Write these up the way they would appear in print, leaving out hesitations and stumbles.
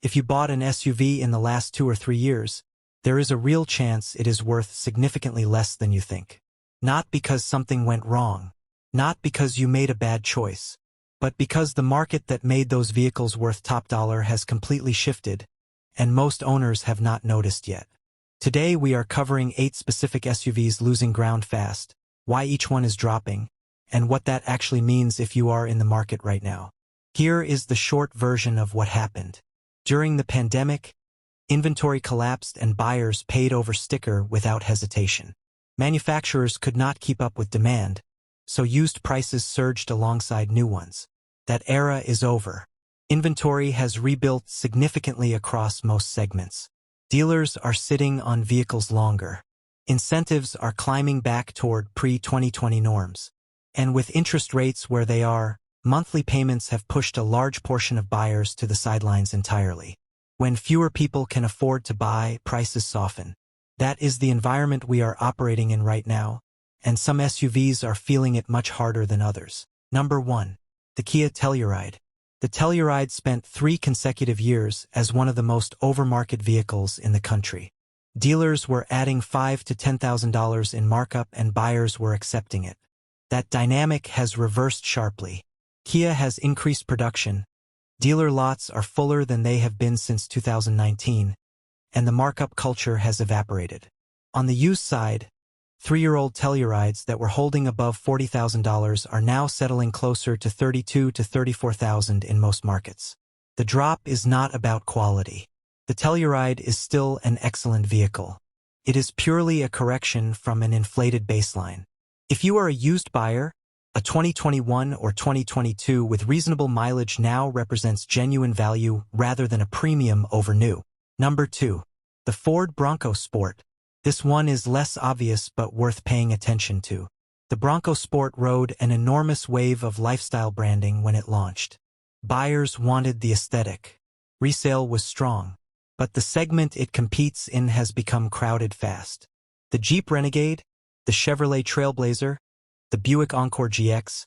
If you bought an SUV in the last 2 or 3 years, there is a real chance it is worth significantly less than you think. Not because something went wrong, not because you made a bad choice, but because the market that made those vehicles worth top dollar has completely shifted, and most owners have not noticed yet. Today we are covering 8 specific SUVs losing ground fast, why each one is dropping, and what that actually means if you are in the market right now. Here is the short version of what happened. During the pandemic, inventory collapsed and buyers paid over sticker without hesitation. Manufacturers could not keep up with demand, so used prices surged alongside new ones. That era is over. Inventory has rebuilt significantly across most segments. Dealers are sitting on vehicles longer. Incentives are climbing back toward pre-2020 norms. And with interest rates where they are, monthly payments have pushed a large portion of buyers to the sidelines entirely. When fewer people can afford to buy, prices soften. That is the environment we are operating in right now, and some SUVs are feeling it much harder than others. Number 1. The Kia Telluride. The Telluride spent 3 consecutive years as one of the most overmarket vehicles in the country. Dealers were adding $5,000 to $10,000 in markup and buyers were accepting it. That dynamic has reversed sharply. Kia has increased production. Dealer lots are fuller than they have been since 2019, and the markup culture has evaporated. On the used side, 3-year-old Tellurides that were holding above $40,000 are now settling closer to $32,000 to $34,000 in most markets. The drop is not about quality. The Telluride is still an excellent vehicle. It is purely a correction from an inflated baseline. If you are a used buyer, a 2021 or 2022 with reasonable mileage now represents genuine value rather than a premium over new. Number 2. The Ford Bronco Sport. This one is less obvious but worth paying attention to. The Bronco Sport rode an enormous wave of lifestyle branding when it launched. Buyers wanted the aesthetic. Resale was strong, but the segment it competes in has become crowded fast. The Jeep Renegade, the Chevrolet Trailblazer, the Buick Encore GX,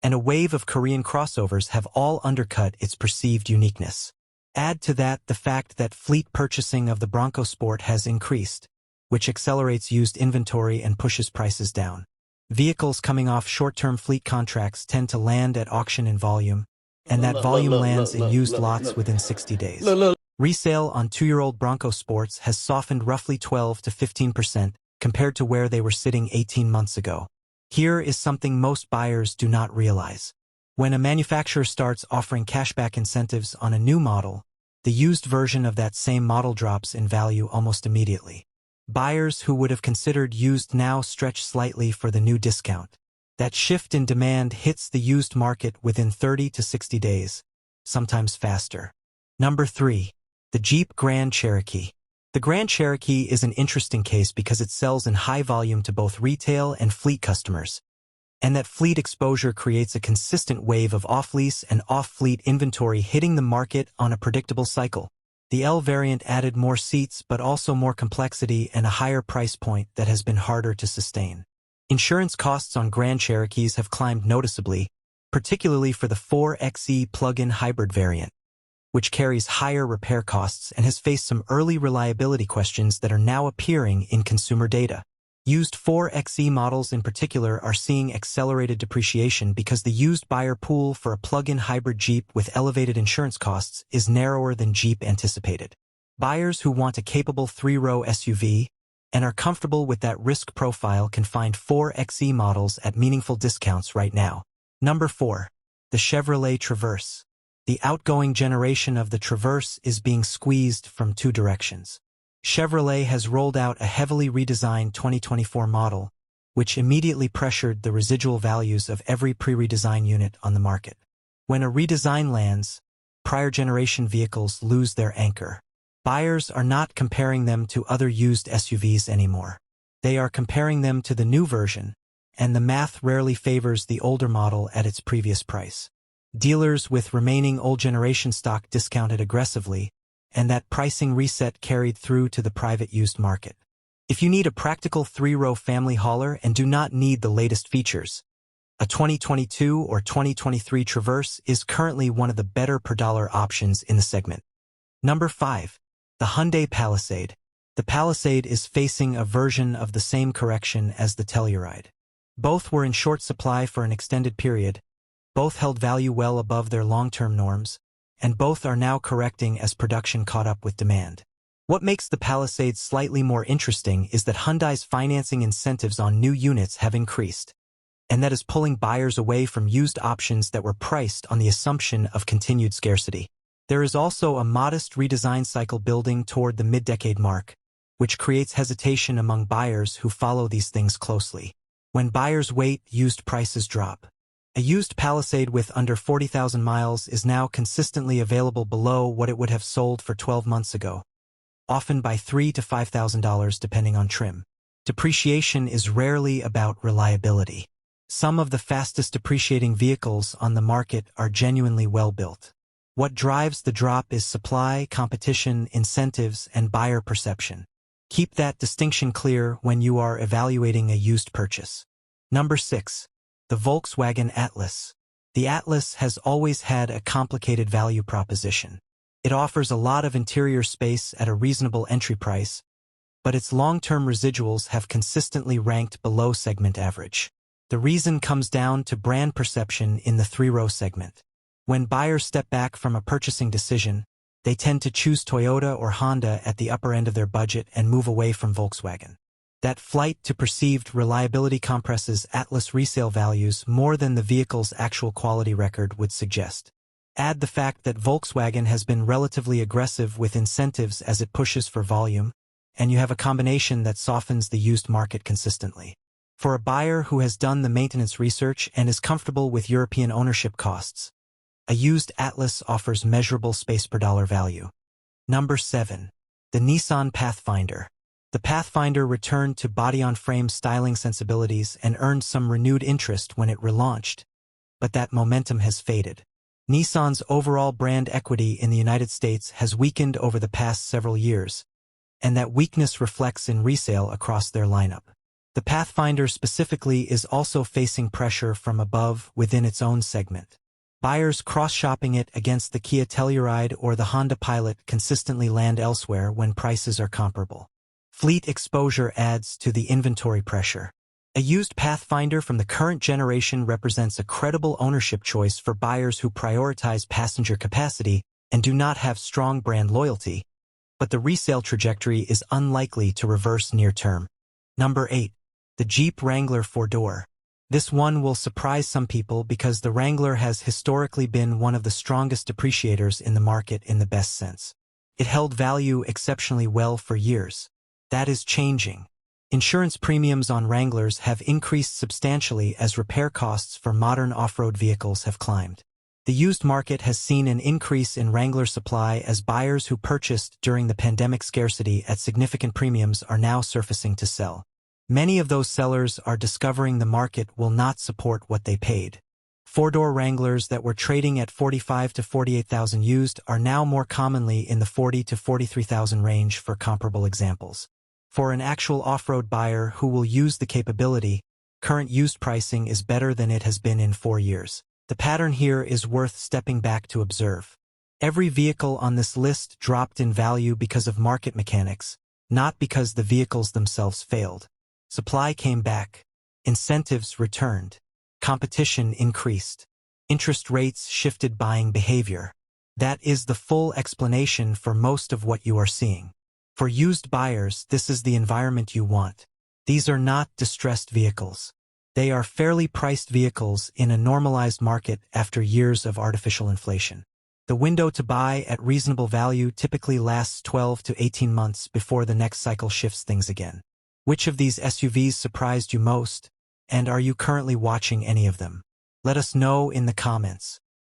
and a wave of Korean crossovers have all undercut its perceived uniqueness. Add to that the fact that fleet purchasing of the Bronco Sport has increased, which accelerates used inventory and pushes prices down. Vehicles coming off short-term fleet contracts tend to land at auction in volume, and that volume lands in used lots within 60 days. Resale on 2-year-old Bronco Sports has softened roughly 12 to 15% compared to where they were sitting 18 months ago. Here is something most buyers do not realize. When a manufacturer starts offering cashback incentives on a new model, the used version of that same model drops in value almost immediately. Buyers who would have considered used now stretch slightly for the new discount. That shift in demand hits the used market within 30 to 60 days, sometimes faster. Number 3. The Jeep Grand Cherokee. The Grand Cherokee is an interesting case because it sells in high volume to both retail and fleet customers, and that fleet exposure creates a consistent wave of off-lease and off-fleet inventory hitting the market on a predictable cycle. The L variant added more seats but also more complexity and a higher price point that has been harder to sustain. Insurance costs on Grand Cherokees have climbed noticeably, particularly for the 4xe plug-in hybrid variant, which carries higher repair costs and has faced some early reliability questions that are now appearing in consumer data. Used 4xe models in particular are seeing accelerated depreciation because the used buyer pool for a plug-in hybrid Jeep with elevated insurance costs is narrower than Jeep anticipated. Buyers who want a capable 3-row SUV and are comfortable with that risk profile can find 4xe models at meaningful discounts right now. Number 4. The Chevrolet Traverse. The outgoing generation of the Traverse is being squeezed from 2 directions. Chevrolet has rolled out a heavily redesigned 2024 model, which immediately pressured the residual values of every pre-redesign unit on the market. When a redesign lands, prior generation vehicles lose their anchor. Buyers are not comparing them to other used SUVs anymore. They are comparing them to the new version, and the math rarely favors the older model at its previous price. Dealers with remaining old generation stock discounted aggressively, and that pricing reset carried through to the private used market. If you need a practical 3-row family hauler and do not need the latest features, a 2022 or 2023 Traverse is currently one of the better per dollar options in the segment. Number 5. The Hyundai Palisade. The Palisade is facing a version of the same correction as the Telluride. Both were in short supply for an extended period, both held value well above their long-term norms, and both are now correcting as production caught up with demand. What makes the Palisade slightly more interesting is that Hyundai's financing incentives on new units have increased, and that is pulling buyers away from used options that were priced on the assumption of continued scarcity. There is also a modest redesign cycle building toward the mid-decade mark, which creates hesitation among buyers who follow these things closely. When buyers wait, used prices drop. A used Palisade with under 40,000 miles is now consistently available below what it would have sold for 12 months ago, often by $3,000 to $5,000 depending on trim. Depreciation is rarely about reliability. Some of the fastest depreciating vehicles on the market are genuinely well-built. What drives the drop is supply, competition, incentives, and buyer perception. Keep that distinction clear when you are evaluating a used purchase. Number 6. The Volkswagen Atlas. The Atlas has always had a complicated value proposition. It offers a lot of interior space at a reasonable entry price, but its long-term residuals have consistently ranked below segment average. The reason comes down to brand perception in the three-row segment. When buyers step back from a purchasing decision, they tend to choose Toyota or Honda at the upper end of their budget and move away from Volkswagen. That flight to perceived reliability compresses Atlas resale values more than the vehicle's actual quality record would suggest. Add the fact that Volkswagen has been relatively aggressive with incentives as it pushes for volume, and you have a combination that softens the used market consistently. For a buyer who has done the maintenance research and is comfortable with European ownership costs, a used Atlas offers measurable space per dollar value. Number 7. The Nissan Pathfinder. The Pathfinder returned to body-on-frame styling sensibilities and earned some renewed interest when it relaunched, but that momentum has faded. Nissan's overall brand equity in the United States has weakened over the past several years, and that weakness reflects in resale across their lineup. The Pathfinder specifically is also facing pressure from above within its own segment. Buyers cross-shopping it against the Kia Telluride or the Honda Pilot consistently land elsewhere when prices are comparable. Fleet exposure adds to the inventory pressure. A used Pathfinder from the current generation represents a credible ownership choice for buyers who prioritize passenger capacity and do not have strong brand loyalty, but the resale trajectory is unlikely to reverse near-term. Number 8. The Jeep Wrangler 4-door. This one will surprise some people because the Wrangler has historically been one of the strongest depreciators in the market in the best sense. It held value exceptionally well for years. That is changing. Insurance premiums on Wranglers have increased substantially as repair costs for modern off-road vehicles have climbed. The used market has seen an increase in Wrangler supply as buyers who purchased during the pandemic scarcity at significant premiums are now surfacing to sell. Many of those sellers are discovering the market will not support what they paid. Four-door Wranglers that were trading at $45,000 to $48,000 used are now more commonly in the $40,000 to $43,000 range for comparable examples. For an actual off-road buyer who will use the capability, current used pricing is better than it has been in 4 years. The pattern here is worth stepping back to observe. Every vehicle on this list dropped in value because of market mechanics, not because the vehicles themselves failed. Supply came back. Incentives returned. Competition increased. Interest rates shifted buying behavior. That is the full explanation for most of what you are seeing. For used buyers, this is the environment you want. These are not distressed vehicles. They are fairly priced vehicles in a normalized market after years of artificial inflation. The window to buy at reasonable value typically lasts 12 to 18 months before the next cycle shifts things again. Which of these SUVs surprised you most, and are you currently watching any of them? Let us know in the comments.